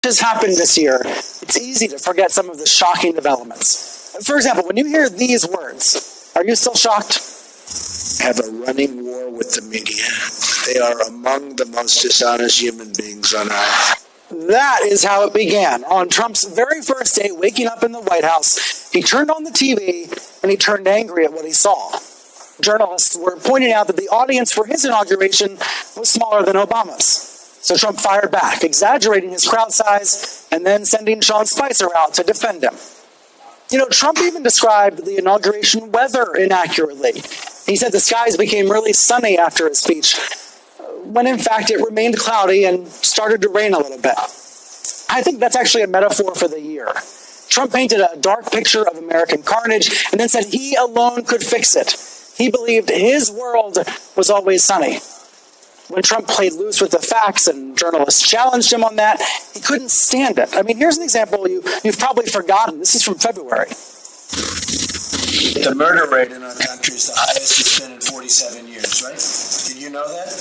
has happened this year, it's easy to forget some of the shocking developments. For example, when you hear these words, are you still shocked? Have a running war with the media. They are among the most dishonest human beings on earth. That is how it began. On Trump's very first day waking up in the White House, he turned on the TV and he turned angry at what he saw. Journalists were pointing out that the audience for his inauguration was smaller than Obama's. So Trump fired back, exaggerating his crowd size and then sending Sean Spicer out to defend him. You know, Trump even described the inauguration weather inaccurately. He said the skies became really sunny after his speech, when in fact it remained cloudy and started to rain a little bit. I think that's actually a metaphor for the year. Trump painted a dark picture of American carnage and then said he alone could fix it. He believed his world was always sunny. When Trump played loose with the facts and journalists challenged him on that, he couldn't stand it. I mean, here's an example you've probably forgotten. This is from February. The murder rate in our country is the highest it's been in 47 years, right? Did you know that?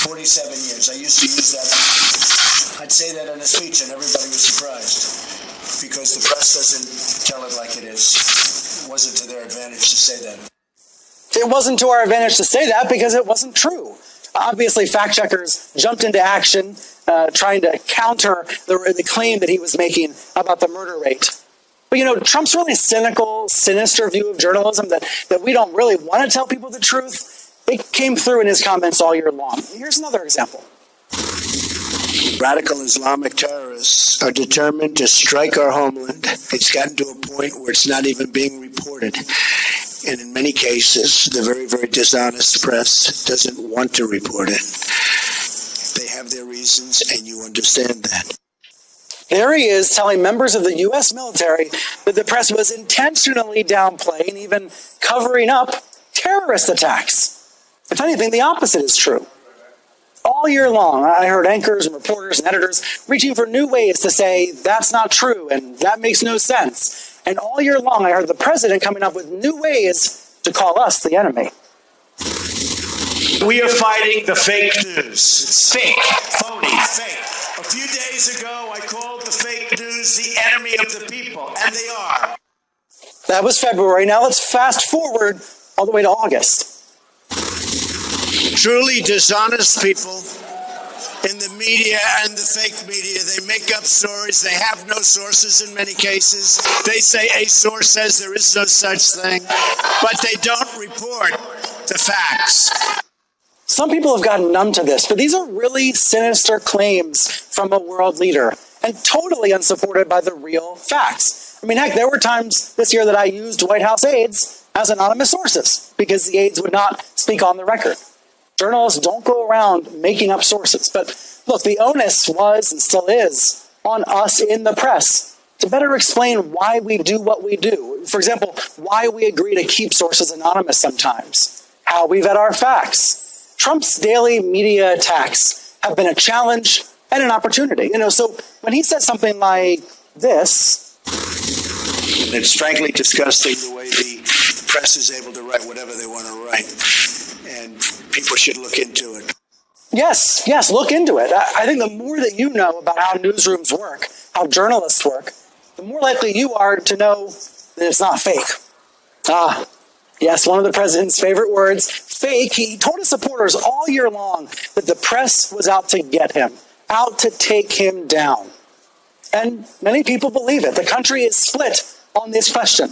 47 years. I used to use that. I'd say that in a speech and everybody was surprised because the press doesn't tell it like it is. It wasn't to their advantage to say that. It wasn't to our advantage to say that because it wasn't true. Obviously, fact checkers jumped into action, trying to counter the claim that he was making about the murder rate. But, you know, Trump's really cynical, sinister view of journalism that we don't really want to tell people the truth, it came through in his comments all year long. Here's another example. Radical Islamic terrorists are determined to strike our homeland. It's gotten to a point where it's not even being reported. And in many cases, the very, very dishonest press doesn't want to report it. They have their reasons, and you understand that. There he is telling members of the U.S. military that the press was intentionally downplaying, even covering up terrorist attacks. If anything, the opposite is true. All year long, I heard anchors and reporters and editors reaching for new ways to say that's not true and that makes no sense. And all year long, I heard the president coming up with new ways to call us the enemy. We are fighting the fake news. It's fake, phony, fake. A few days ago, I called the fake news the enemy of the people, and they are. That was February. Now let's fast forward all the way to August. Truly dishonest people in the media and the fake media, they make up stories. They have no sources in many cases. They say a source says there is no such thing, but they don't report the facts. Some people have gotten numb to this, but these are really sinister claims from a world leader and totally unsupported by the real facts. I mean, heck, there were times this year that I used White House aides as anonymous sources because the aides would not speak on the record. Journalists don't go around making up sources. But look, the onus was and still is on us in the press to better explain why we do what we do. For example, why we agree to keep sources anonymous sometimes, how we vet our facts. Trump's daily media attacks have been a challenge and an opportunity. You know, so when he says something like this, it's frankly disgusting the way the press is able to write whatever they want to write. And people should look into it. Yes, look into it. I think the more that you know about how newsrooms work, how journalists work, the more likely you are to know that it's not fake. Yes, one of the president's favorite words, fake. He told his supporters all year long that the press was out to get him, out to take him down. And many people believe it. The country is split on this question.